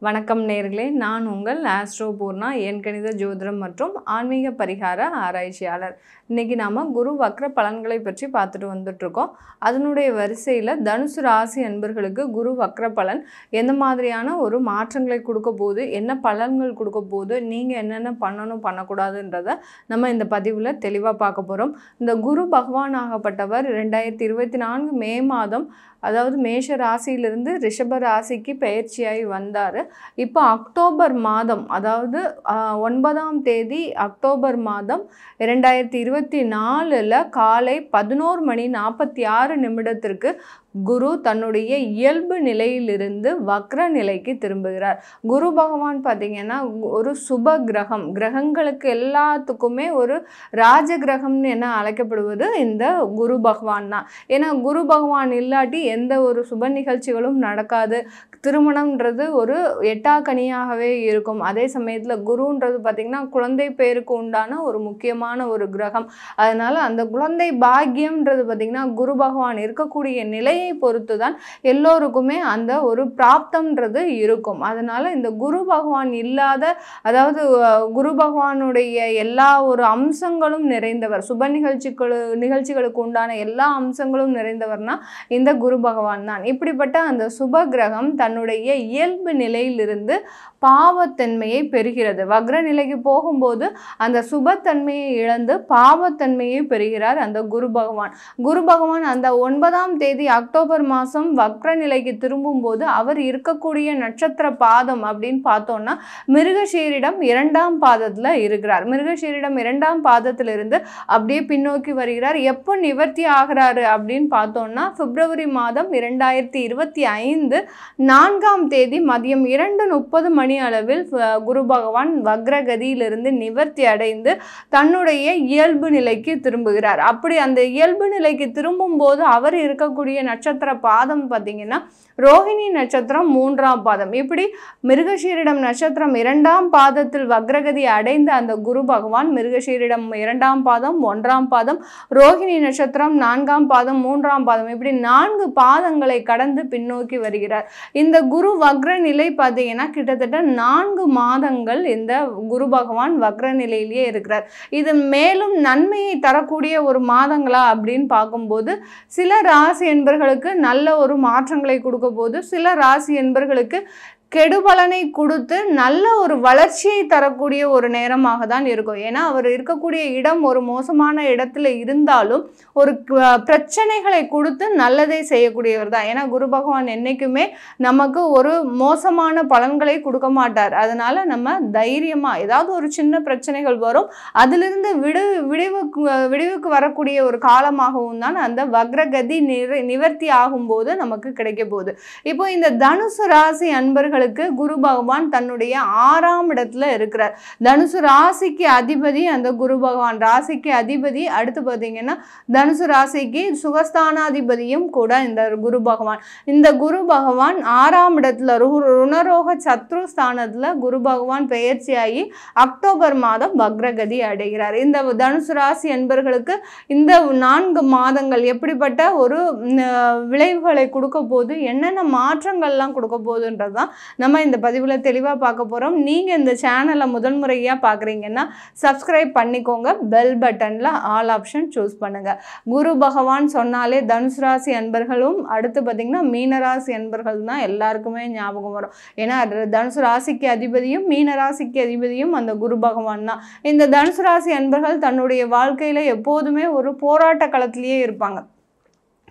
வணக்கம் நேயர்களே, நான் உங்கள் ஆஸ்ட்ரோ பூர்ணா, எண்கணித ஜோதிடம் மற்றும் ஆன்மீக பரிகார ஆராய்ச்சியாளர். இன்றைக்கி நாம் குரு வக்ர பலன்களை பற்றி பார்த்துட்டு வந்துட்ருக்கோம். அதனுடைய வரிசையில் தனுசு ராசி அன்பர்களுக்கு குரு வக்ர பலன் எந்த மாதிரியான ஒரு மாற்றங்களை கொடுக்க போகுது, என்ன பலன்கள் கொடுக்க போகுது, நீங்கள் என்னென்ன பண்ணணும் பண்ணக்கூடாதுன்றதை நம்ம இந்த பதிவில் தெளிவாக பார்க்க போகிறோம். இந்த குரு பகவான் ஆகப்பட்டவர் 2024 மே மாதம், அதாவது மேஷ ராசியிலிருந்து ரிஷப ராசிக்கு பயிற்சியாகி வந்தார். இப்போ அக்டோபர் மாதம், அதாவது 9ஆம் தேதி அக்டோபர் மாதம் 2024 காலை 11:46 குரு தன்னுடைய இயல்பு நிலையிலிருந்து வக்ர நிலைக்கு திரும்புகிறார். குரு பகவான் பார்த்திங்கன்னா ஒரு சுப கிரகம், கிரகங்களுக்கு எல்லாத்துக்குமே ஒரு ராஜ கிரகம்னு என்ன அழைக்கப்படுவது இந்த குரு பகவான் தான். ஏன்னா குரு பகவான் இல்லாட்டி எந்த ஒரு சுப நிகழ்ச்சிகளும் நடக்காது. திருமணம்ன்றது ஒரு எட்டாக்கனியாகவே இருக்கும். அதே சமயத்தில் குருன்றது பார்த்திங்கன்னா குழந்தை பேருக்கு உண்டான ஒரு முக்கியமான ஒரு கிரகம். அதனால் அந்த குழந்தை பாக்கியம்ன்றது பார்த்திங்கன்னா குரு பகவான் இருக்கக்கூடிய நிலையை பொறுத்து தான் எல்லோருக்குமே அந்த ஒரு பிராப்தம்ன்றது இருக்கும். அதனால் இந்த குரு பகவான் இல்லாத, அதாவது குரு பகவானுடைய எல்லா ஒரு அம்சங்களும் நிறைந்தவர், சுப நிகழ்ச்சிகளுக்கு உண்டான எல்லா அம்சங்களும் நிறைந்தவர்னா இந்த குரு பகவான் தான். இப்படிப்பட்ட அந்த சுப கிரகம் தன்னுடைய இயல்பு நிலையிலிருந்து பாவத்தன்மையை பெறுகிறது. வக்ர நிலைக்கு போகும்போது அந்த சுபத்தன்மையை இழந்து பாவத்தன்மையை பெறுகிறார் அந்த குரு பகவான். குரு பகவான் அந்த 9ஆம் தேதி அக்டோபர் மாதம் வக்ர நிலைக்கு திரும்பும்போது அவர் இருக்கக்கூடிய நட்சத்திர பாதம் அப்படின்னு பார்த்தோம்னா மிருகசீரிடம் 2ஆம் பாதத்தில் இருக்கிறார். மிருகசீரிடம் 2ஆம் பாதத்திலிருந்து அப்படியே பின்னோக்கி வருகிறார். எப்போ நிவர்த்தி ஆகிறாரு அப்படின்னு பார்த்தோம்னா பிப்ரவரி மாதம் 2025 4ஆம் தேதி மதியம் 2:30 அளவில் குரு பகவான் வக்ரகதியிலிருந்து நிவர்த்தி அடைந்து தன்னுடைய இயல்பு நிலைக்கு திரும்புகிறார். அப்படி அந்த இயல்பு நிலைக்கு திரும்பும் போது அவர் இருக்கக்கூடிய நட்சத்திர பாதம் பார்த்தீங்கன்னா ரோஹிணி நட்சத்திரம் 3ஆம் பாதம். இப்படி மிருகசீரிடம் நட்சத்திரம் 2ஆம் பாதத்தில் வக்ரகதி அடைந்த அந்த குரு பகவான் மிருகசீரிடம் 2ஆம் பாதம், 1ஆம் பாதம், ரோஹிணி நட்சத்திரம் 4ஆம் பாதம், 3ஆம் பாதம், இப்படி 4 பாதங்களை கடந்து பின்னோக்கி வருகிறார். இந்த குரு வக்ர நிலை பார்த்தீங்கன்னா கிட்டத்தட்ட 4 மாதங்கள் இந்த குரு பகவான் வக்ர நிலையிலேயே இருக்கிறார். இது மேலும் நன்மையை தரக்கூடிய ஒரு மாதங்களா அப்படின்னு பார்க்கும்போது சில ராசி என்பர்களுக்கு நல்ல ஒரு மாற்றங்களை கொடுக்க போது, சில ராசி என்பர்களுக்கு கெடுபலனை கொடுத்து நல்ல ஒரு வளர்ச்சியை தரக்கூடிய ஒரு நேரமாக தான் இருக்கும். ஏன்னா அவர் இருக்கக்கூடிய இடம் ஒரு மோசமான இடத்துல இருந்தாலும் ஒரு பிரச்சனைகளை கொடுத்து நல்லதை செய்யக்கூடியவர் தான். ஏன்னா குரு பகவான் என்னைக்குமே நமக்கு ஒரு மோசமான பலன்களை கொடுக்க மாட்டார். அதனால நம்ம தைரியமா ஏதாவது ஒரு சின்ன பிரச்சனைகள் வரும், அதிலிருந்து விடுவுக்கு வரக்கூடிய ஒரு காலமாகவும் தான் அந்த வக்ரகதி நிவர்த்தி ஆகும்போது நமக்கு கிடைக்க போகுது. இப்போ இந்த தனுசு ராசி அன்பர்கள் குரு பகவான் தன்னுடைய 6ஆம் இடத்துல இருக்கிறார். தனுசு ராசிக்கு அதிபதி அந்த குரு பகவான், ராசிக்கு அதிபதி. அடுத்து பார்த்தீங்கன்னா தனுசு ராசிக்கு சுகஸ்தானாதிபதியும் கூட இந்த குரு பகவான். இந்த குரு பகவான் 6ஆம் இடத்துல ருணரோக சத்ரு ஸ்தானத்துல குரு பகவான் பெயர்ச்சியாகி அக்டோபர் மாதம் வக்ரகதி அடைகிறார். இந்த தனுசு ராசி என்பர்களுக்கு இந்த 4 மாதங்கள் எப்படிப்பட்ட ஒரு விளைவுகளை கொடுக்க போது, என்னென்ன மாற்றங்கள்லாம் கொடுக்க போகுதுன்றதுதான் நம்ம இந்த பதிவில் தெளிவாக பார்க்க போகிறோம். நீங்கள் இந்த சேனலை முதல் முறையாக பார்க்குறீங்கன்னா சப்ஸ்கிரைப் பண்ணிக்கோங்க, பெல் பட்டனில் ஆல் ஆப்ஷன் சூஸ் பண்ணுங்கள். குரு பகவான் சொன்னாலே தனுசு ராசி அன்பர்களும், அடுத்து பார்த்திங்கன்னா மீனராசி அன்பர்கள் தான் எல்லாருக்குமே ஞாபகம் வரும். ஏன்னா தனுசு ராசிக்கு அதிபதியும் மீனராசிக்கு அதிபதியும் அந்த குரு பகவான் தான். இந்த தனுசு ராசி அன்பர்கள் தன்னுடைய வாழ்க்கையில் எப்போதுமே ஒரு போராட்ட களத்திலேயே இருப்பாங்க.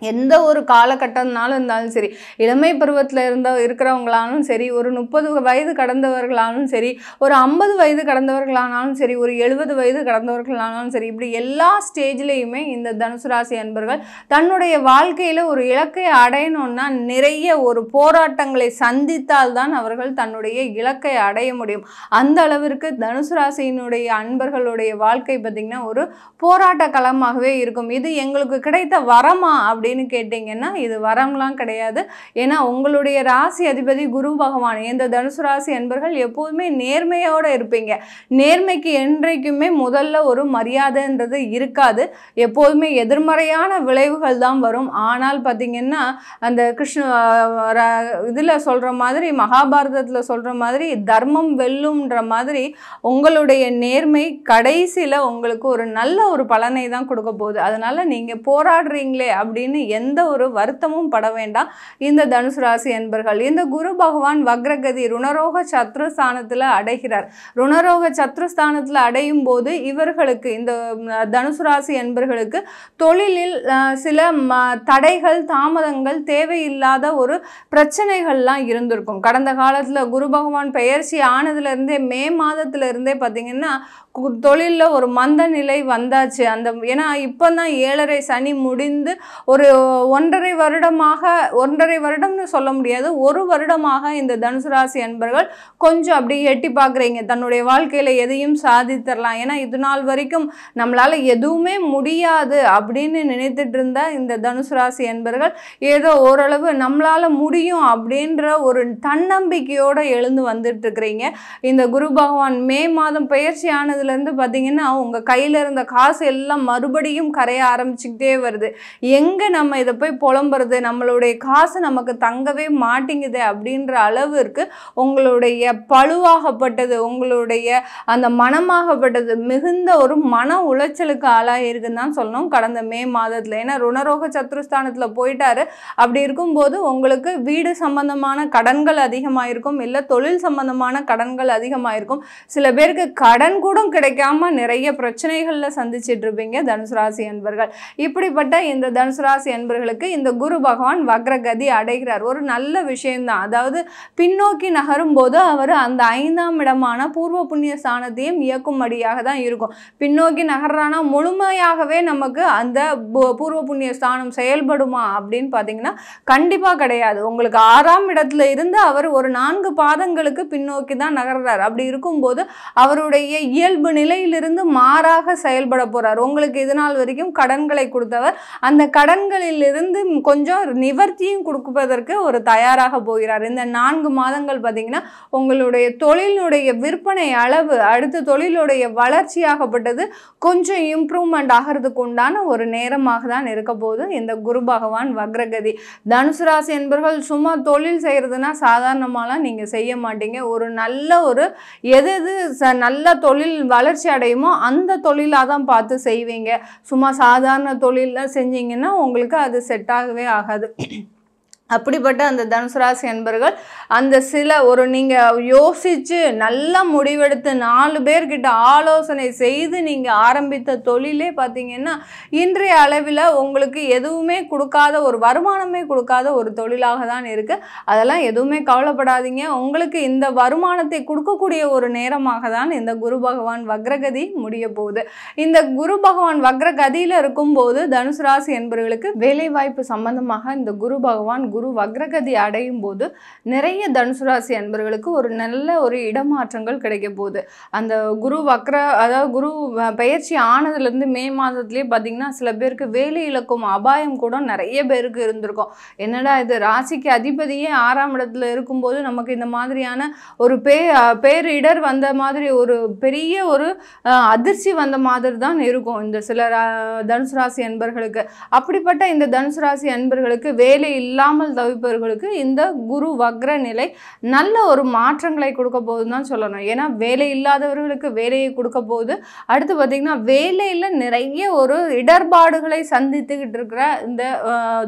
எந்த ஒரு காலகட்டம்னாலும் இருந்தாலும் சரி, இளமை பருவத்தில் இருக்கிறவங்களாலும் சரி, ஒரு 30 வயது கடந்தவர்களாலும் சரி, ஒரு 50 வயது கடந்தவர்களானாலும் சரி, ஒரு 70 வயது கடந்தவர்களானாலும் சரி, இப்படி எல்லா ஸ்டேஜ்லேயுமே இந்த தனுசு ராசி அன்பர்கள் தன்னுடைய வாழ்க்கையில் ஒரு இலக்கை அடையணும்னா நிறைய ஒரு போராட்டங்களை சந்தித்தால் தான் அவர்கள் தன்னுடைய இலக்கை அடைய முடியும். அந்த அளவிற்கு தனுசு ராசியினுடைய அன்பர்களுடைய வாழ்க்கை பார்த்திங்கன்னா ஒரு போராட்ட களமாகவே இருக்கும். இது எங்களுக்கு கிடைத்த வரமா அப்படி அப்படின்னு கேட்டிங்கன்னா இது வரம்லாம் கிடையாது. ஏன்னா உங்களுடைய ராசி அதிபதி குரு பகவான். இந்த தனுசு ராசி என்பர்கள் எப்போதுமே நேர்மையோடு இருப்பீங்க. நேர்மைக்கு என்றைக்குமே முதல்ல ஒரு மரியாதைன்றது இருக்காது. எப்போதுமே எதிர்மறையான விளைவுகள் தான் வரும். ஆனால் பார்த்திங்கன்னா அந்த இதில் சொல்கிற மாதிரி, மகாபாரதத்தில் சொல்கிற மாதிரி தர்மம் வெல்லும்ன்ற மாதிரி உங்களுடைய நேர்மை கடைசியில் உங்களுக்கு ஒரு நல்ல ஒரு பலனை தான் கொடுக்க போகுது. அதனால் நீங்கள் போராடுறீங்களே அப்படின்னு எந்த ஒரு வருத்தமும் பட வேண்டாம் இந்த தனுசு ராசி என்பர்கள். இந்த குரு பகவான் வக்ரகதி ருணரோக சத்ருஸ்தானத்தில் அடைகிறார். ருணரோக சத்ருஸ்தானத்தில் அடையும் போது இவர்களுக்கு, இந்த தனுசு ராசி என்பர்களுக்கு தொழிலில் சில தடைகள், தாமதங்கள், தேவையில்லாத ஒரு பிரச்சனைகள்லாம் இருந்திருக்கும். கடந்த காலத்தில் குரு பகவான் பெயர்ச்சி ஆனதுலேருந்தே, மே மாதத்திலிருந்தே பார்த்திங்கன்னா தொழிலில் ஒரு மந்த நிலை வந்தாச்சு. ஏன்னா இப்போ தான் 7.5 சனி முடிந்து ஒரு 1.5 வருடம்னு சொல்ல முடியாது, 1 வருடமாக இந்த தனுசு ராசி என்பர்கள் கொஞ்சம் அப்படி எட்டி பார்க்குறீங்க, தன்னுடைய வாழ்க்கையில் எதையும் சாதித்தரலாம். ஏன்னா இது நாள் வரைக்கும் நம்மளால் எதுவுமே முடியாது அப்படின்னு நினைத்துட்டு இருந்த இந்த தனுசு ராசி என்பர்கள் ஏதோ ஓரளவு நம்மளால் முடியும் அப்படின்ற ஒரு தன்னம்பிக்கையோடு எழுந்து வந்துட்டு இருக்கிறீங்க. இந்த குரு பகவான் மே மாதம் பெயர்ச்சி ஆனதுலேருந்து பார்த்தீங்கன்னா உங்கள் கையில் இருந்த காசு எல்லாம் மறுபடியும் கரைய ஆரம்பிச்சுக்கிட்டே வருது. எங்கே நம்ம இதை போய் புலம்புறது, நம்மளுடைய காசு நமக்கு தங்கவே மாட்டேங்குது அப்படின்ற அளவிற்கு உங்களுடைய பழுவாகப்பட்டது, உங்களுடைய அந்த மனமாகப்பட்டது மிகுந்த ஒரு மன உளைச்சலுக்கு ஆளாயிருக்குன்னு தான் சொல்லணும் கடந்த மே மாதத்தில். ஏன்னா ருணரோக சத்ருஸ்தானத்தில் போயிட்டாரு. அப்படி இருக்கும்போது உங்களுக்கு வீடு சம்பந்தமான கடன்கள் அதிகமாயிருக்கும், இல்லை தொழில் சம்பந்தமான கடன்கள் அதிகமாயிருக்கும். சில பேருக்கு கடன் கூட கிடைக்காம நிறைய பிரச்சனைகளில் சந்திச்சிட்டு இருப்பீங்க தனுசு ராசி என்பர்கள். இப்படிப்பட்ட இந்த தனுசு ராசி என்பர்களுக்கு இந்த குரு பகவான் வக்ரகதி அடைகிறார். ஒரு நல்ல விஷயம்தான். அதாவது பின்னோக்கி நகரும் போது அவர் அந்த 5ஆம் இடமான பூர்வ புண்ணிய ஸ்தானத்தையும் இயக்கும்படியாக தான் இருக்கும். பின்னோக்கி நகர்றானா முழுமையாகவே நமக்கு அந்த பூர்வ புண்ணிய ஸ்தானம் செயல்படுமா அப்படின்னு பார்த்தீங்கன்னா கண்டிப்பாக கிடையாது. உங்களுக்கு 6ஆம் இடத்துல இருந்து அவர் ஒரு 4 பாதங்களுக்கு பின்னோக்கி தான் நகர்றார். அப்படி இருக்கும்போது அவருடைய இயல்பு நிலையிலிருந்து மாறாக செயல்பட போறார். உங்களுக்கு இது நாள் வரைக்கும் கடன்களை கொடுத்தவர் அந்த கடன்களிலிருந்து கொஞ்சம் நிவர்த்தியும் கொடுப்பதற்கு ஒரு தயாராக போகிறார். இந்த 4 மாதங்கள் பார்த்தீங்கன்னா உங்களுடைய தொழிலுடைய விற்பனை அளவு, அடுத்த தொழிலுடைய வளர்ச்சியாகப்பட்டது கொஞ்சம் இம்ப்ரூவ்மெண்ட் ஆகிறதுக்கு உண்டான ஒரு நேரமாக தான் இருக்க போது இந்த குரு பகவான் வக்ரகதி. தனுசு ராசி என்பவர்கள் சும்மா தொழில் செய்கிறதுனா சாதாரணமாலாம் நீங்கள் செய்ய மாட்டீங்க. ஒரு நல்ல ஒரு எது நல்ல தொழில் வளர்ச்சி அடையுமோ அந்த தொழிலாக தான் பார்த்து செய்வீங்க. சும்மா சாதாரண தொழிலில் செஞ்சீங்கன்னா உங்களுக்கு அது செட் ஆகவே ஆகாது. அப்படிப்பட்ட அந்த தனுசு ராசி என்பர்கள் அந்த நீங்கள் யோசித்து நல்லா முடிவெடுத்து 4 பேர்கிட்ட ஆலோசனை செய்து நீங்கள் ஆரம்பித்த தொழிலே பார்த்தீங்கன்னா இன்றைய அளவில் உங்களுக்கு எதுவுமே கொடுக்காத, ஒரு வருமானமே கொடுக்காத ஒரு தொழிலாக தான் இருக்குது. அதெல்லாம் எதுவுமே கவலைப்படாதீங்க. உங்களுக்கு இந்த வருமானத்தை கொடுக்கக்கூடிய ஒரு நேரமாக தான் இந்த குரு பகவான் வக்ரகதி முடிய போகுது. இந்த குரு பகவான் வக்ரகதியில் இருக்கும்போது தனுசு ராசி என்பவர்களுக்கு வேலைவாய்ப்பு சம்பந்தமாக இந்த குரு பகவான் குரு வக்ரகதி அடையும் போது நிறைய தனுசு ராசி அன்பர்களுக்கு ஒரு நல்ல ஒரு இடமாற்றங்கள் கிடைக்க போகுது. அந்த குரு அதாவது குரு பெயர்ச்சி ஆனதுலேருந்து மே மாதத்துலேயே பார்த்தீங்கன்னா சில பேருக்கு வேலை இழக்கும் அபாயம் கூட நிறைய பேருக்கு இருந்திருக்கும். என்னடா இது, ராசிக்கு அதிபதியே 6ஆம் இடத்துல இருக்கும்போது நமக்கு இந்த மாதிரியான ஒரு பேரிடர் வந்த மாதிரி ஒரு பெரிய ஒரு அதிர்ச்சி வந்த மாதிரி தான் இருக்கும் இந்த சில தனுசு ராசி அன்பர்களுக்கு. அப்படிப்பட்ட இந்த தனுசு ராசி அன்பர்களுக்கு வேலை இல்லாமல் தவிப்பவர்களுக்கு இந்த குரு வக்ர நிலை நல்ல ஒரு மாற்றங்களை கொடுக்க போகுதுன்னு தான் சொல்லணும். ஏன்னா வேலை இல்லாதவர்களுக்கு வேலையை கொடுக்க போகுது. அடுத்து பார்த்திங்கன்னா வேலையில் நிறைய ஒரு இடர்பாடுகளை சந்தித்துக்கிட்டு இருக்கிற இந்த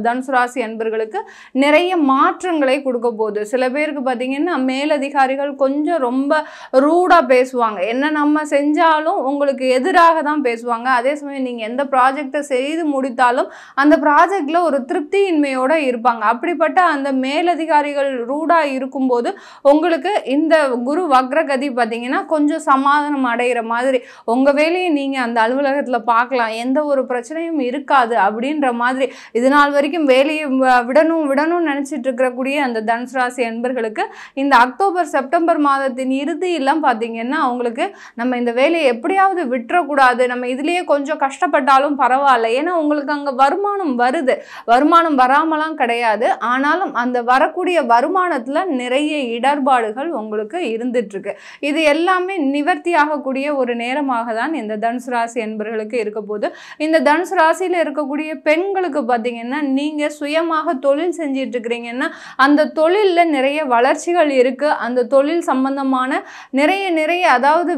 தனுசு ராசி அன்பர்களுக்கு நிறைய மாற்றங்களை கொடுக்க போகுது. சில பேருக்கு பார்த்திங்கன்னா மேலதிகாரிகள் கொஞ்சம் ரொம்ப ரூடாக பேசுவாங்க. என்ன நம்ம செஞ்சாலும் உங்களுக்கு எதிராக தான் பேசுவாங்க. அதே சமயம் நீங்கள் எந்த ப்ராஜெக்டை செய்து முடித்தாலும் அந்த ப்ராஜெக்டில் ஒரு திருப்தியின்மையோடு இருப்பாங்க. அப்படி அப்படிப்பட்ட அந்த மேலதிகாரிகள் ரூடா இருக்கும்போது உங்களுக்கு இந்த குரு வக்ரகதி பார்த்தீங்கன்னா கொஞ்சம் சமாதானம் அடைகிற மாதிரி உங்கள் வேலையை நீங்கள் அந்த அலுவலகத்தில் பார்க்கலாம், எந்த ஒரு பிரச்சனையும் இருக்காது அப்படின்ற மாதிரி. இது நாள் வரைக்கும் வேலையை விடணும்னு நினச்சிட்டு இருக்கக்கூடிய அந்த தனுசு ராசி அன்பர்களுக்கு இந்த அக்டோபர் செப்டம்பர் மாதத்தின் இறுதியெல்லாம் பார்த்தீங்கன்னா அவங்களுக்கு நம்ம இந்த வேலையை எப்படியாவது விட்டுறக்கூடாது, நம்ம இதுலேயே கொஞ்சம் கஷ்டப்பட்டாலும் பரவாயில்ல, ஏன்னா உங்களுக்கு அங்கே வருமானம் வருது, வருமானம் வராமலாம் கிடையாது. ஆனாலும் அந்த வரக்கூடிய வருமானத்தில் நிறைய இடர்பாடுகள் உங்களுக்கு இருந்துட்டுருக்கு. இது எல்லாமே நிவர்த்தி ஆகக்கூடிய ஒரு நேரமாக தான் இந்த தனுசு ராசி என்பர்களுக்கு இருக்க போது. இந்த தனுசு ராசியில் இருக்கக்கூடிய பெண்களுக்கு பார்த்தீங்கன்னா நீங்கள் சுயமாக தொழில் செஞ்சிட்டு இருக்கிறீங்கன்னா அந்த தொழிலில் நிறைய வளர்ச்சிகள் இருக்குது. அந்த தொழில் சம்பந்தமான நிறைய அதாவது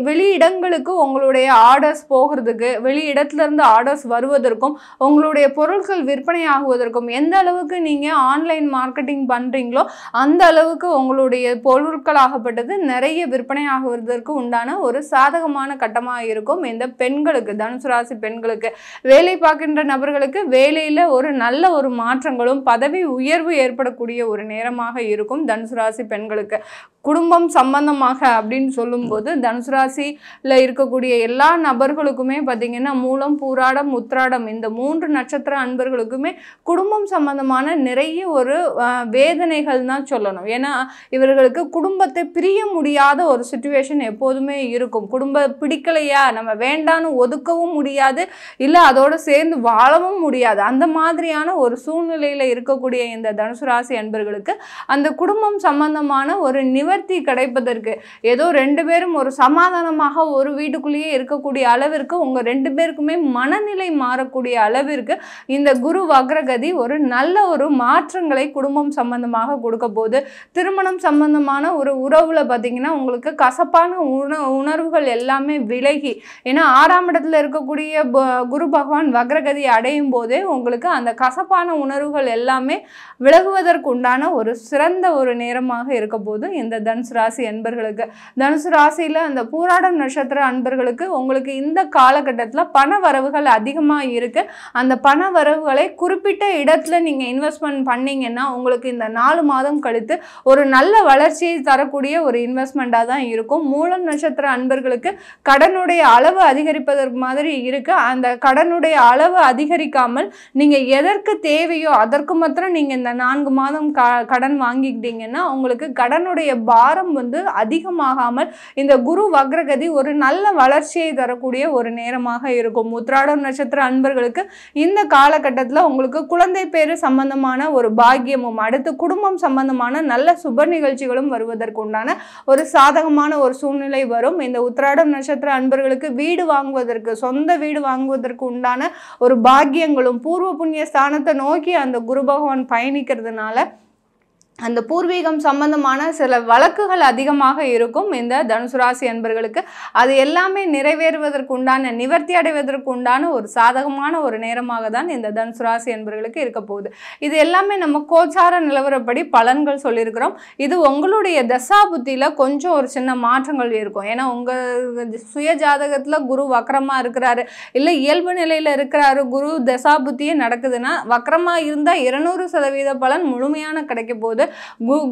வெளியிடங்களுக்கு உங்களுடைய ஆர்டர்ஸ் போகிறதுக்கு, வெளியிடத்துலேருந்து ஆர்டர்ஸ் வருவதற்கும், உங்களுடைய பொருட்கள் விற்பனை ஆகுவதற்கும், எந்த அளவுக்கு நீங்கள் ஆன்லைன் மார்க்கெட்டிங் பண்ணுறீங்களோ அந்த அளவுக்கு உங்களுடைய பொருட்களாகப்பட்டது நிறைய விற்பனை ஆகுவதற்கு உண்டான ஒரு சாதகமான கட்டமாக இருக்கும். இந்த பெண்களுக்கு, தனுசு ராசி பெண்களுக்கு, வேலை பார்க்கின்ற நபர்களுக்கு வேலையில் ஒரு நல்ல ஒரு மாற்றங்களும் பதவி உயர்வு ஏற்படக்கூடிய ஒரு நேரமாக இருக்கும் தனுசு ராசி பெண்களுக்கு. குடும்பம் சம்பந்தமாக அப்படின்னு சொல்லும்போது தனுசு ராசியில் இருக்கக்கூடிய எல்லா நபர்களுக்குமே பார்த்தீங்கன்னா மூலம், பூராடம், உத்திராடம் இந்த 3 நட்சத்திர அன்பர்களுக்குமே குடும்பம் சம்பந்தமான நிறைய ஒரு வேதனைகள் தான் சொல்லணும். ஏன்னா இவர்களுக்கு குடும்பத்தை பிரிய முடியாத ஒரு சிச்சுவேஷன் எப்போதுமே இருக்கும். குடும்ப பிடிக்கலையா நம்ம வேண்டான்னு ஒதுக்கவும் முடியாது, இல்லை அதோடு சேர்ந்து வாழவும் முடியாது. அந்த மாதிரியான ஒரு சூழ்நிலையில் இருக்கக்கூடிய இந்த தனுசு ராசி அன்பர்களுக்கு அந்த குடும்பம் சம்பந்தமான ஒரு நிவர்த்தி கிடைப்பதற்கு ஏதோ 2 பேரும் ஒரு சமாதானமாக ஒரு வீட்டுக்குள்ளேயே இருக்கக்கூடிய அளவிற்கு உங்கள் 2 பேருக்குமே மனநிலை மாறக்கூடிய அளவிற்கு இந்த குரு வக்ரகதி ஒரு நல்ல ஒரு மாற்றங்களை குடும்பம் சம்பந்தமாக கொடுக்க போது. திருமணம் சம்பந்தமான ஒரு உறவுல பார்த்தீங்கன்னா உங்களுக்கு கசப்பான உணர்வுகள் எல்லாமே விலகி, ஏன்னா 6ஆம் இடத்துல இருக்கக்கூடிய குரு பகவான் வக்ரகதி அடையும் போதே உங்களுக்கு அந்த கசப்பான உணர்வுகள் எல்லாமே விலகுவதற்கு உண்டான ஒரு சிறந்த ஒரு நேரமாக இருக்க போது இந்த தனுசு ராசி அன்பர்களுக்கு. தனுசு ராசியில் அந்த பூராடம் நட்சத்திர அன்பர்களுக்கு உங்களுக்கு இந்த காலகட்டத்தில் பண வரவுகள் அதிகமாக இருக்கு. அந்த பண வரவுகளை குறிப்பிட்ட இடத்துல நீங்கள் இன்வெஸ்ட்மெண்ட் பண்ணீங்கன்னா உங்களுக்கு இந்த 4 மாதம் கழித்து ஒரு நல்ல வளர்ச்சியை தரக்கூடிய ஒரு இன்வெஸ்ட்மெண்ட்டாக தான் இருக்கும். மூலம் நட்சத்திர அன்பர்களுக்கு கடனுடைய அளவு அதிகரிப்பதற்கு மாதிரி இருக்கு. அந்த கடனுடைய அளவு அதிகரிக்காமல் நீங்கள் எதற்கு தேவையோ அதற்கு மாத்திரம் நீங்கள் இந்த 4 மாதம் கடன் வாங்கிக்கிட்டீங்கன்னா உங்களுக்கு கடனுடைய பாரம் அதிகமாகாமல் இந்த குரு வக்ரகதி ஒரு நல்ல வளர்ச்சியை தரக்கூடிய ஒரு நேரமாக இருக்கும். உத்திராடம் நட்சத்திர அன்பர்களுக்கு இந்த காலகட்டத்தில் உங்களுக்கு குழந்தை பேரு சம்பந்தமான ஒரு பாக்கியமும், அடுத்து குடும்பம் சம்பந்தமான நல்ல சுப நிகழ்ச்சிகளும் வருவதற்கு உண்டான ஒரு சாதகமான ஒரு சூழ்நிலை வரும். இந்த உத்திராடம் நட்சத்திர அன்பர்களுக்கு வீடு வாங்குவதற்கு, சொந்த வீடு வாங்குவதற்கு உண்டான ஒரு பாக்கியங்களும், பூர்வ புண்ணிய ஸ்தானத்தை நோக்கி அந்த குரு பகவான் பயணிக்கிறதுனால அந்த பூர்வீகம் சம்பந்தமான சில வழக்குகள் அதிகமாக இருக்கும் இந்த தனுசு ராசி அன்பர்களுக்கு. அது எல்லாமே நிறைவேறுவதற்கு உண்டான, நிவர்த்தி அடைவதற்கு உண்டான ஒரு சாதகமான ஒரு நேரமாக தான் இந்த தனுசு ராசி அன்பர்களுக்கு இருக்க போகுது. இது எல்லாமே நம்ம கோச்சார நிலவரப்படி பலன்கள் சொல்லியிருக்கிறோம். இது உங்களுடைய தசா புத்தியில் கொஞ்சம் ஒரு சின்ன மாற்றங்கள் இருக்கும். ஏன்னா உங்கள் சுய ஜாதகத்தில் குரு வக்ரமாக இருக்கிறாரு, இல்லை இயல்பு நிலையில் இருக்கிறாரு, குரு தசா புத்தியே நடக்குதுன்னா வக்ரமாக இருந்தால் 200% பலன் முழுமையான கிடைக்க போகுது.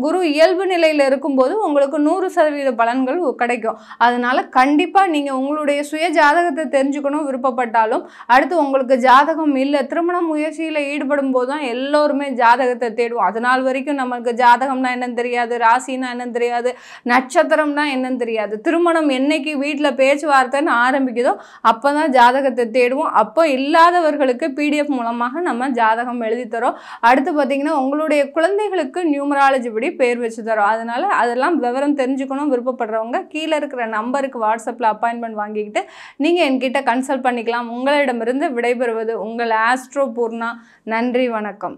குரு இயல்பு நிலையில் இருக்கும்போது உங்களுக்கு 100% பலன்கள் கிடைக்கும். அதனால கண்டிப்பாக நீங்கள் உங்களுடைய சுய ஜாதகத்தை தெரிஞ்சுக்கணும் விருப்பப்பட்டாலும், அடுத்து உங்களுக்கு ஜாதகம் இல்லை, திருமண முயற்சியில் ஈடுபடும் போது தான் எல்லோருமே ஜாதகத்தை தேடுவோம். அதனால் வரைக்கும் நமக்கு ஜாதகம்னா என்னன்னு தெரியாது, ராசினா என்னன்னு தெரியாது, நட்சத்திரம்னா என்னன்னு தெரியாது. திருமணம் என்னைக்கு வீட்டில் பேச்சுவார்த்தைன்னு ஆரம்பிக்குதோ அப்போ தான் ஜாதகத்தை தேடுவோம். அப்போ இல்லாதவர்களுக்கு PDF மூலமாக நம்ம ஜாதகம் எழுதி தரோம். அடுத்து பார்த்தீங்கன்னா உங்களுடைய குழந்தைகளுக்கு நியூமராலஜி படி பேர் வச்சு தரோம். அதனால அதெல்லாம் விவரம் தெரிஞ்சுக்கணும் விருப்பப்படுறவங்க கீழே இருக்கிற நம்பருக்கு வாட்ஸ்அப்பில் அப்பாயின்மெண்ட் வாங்கிக்கிட்டு நீங்கள் என்கிட்ட கன்சல்ட் பண்ணிக்கலாம். உங்களிடமிருந்து விடைபெறுவது உங்கள் ஆஸ்ட்ரோ பூர்ணா. நன்றி, வணக்கம்.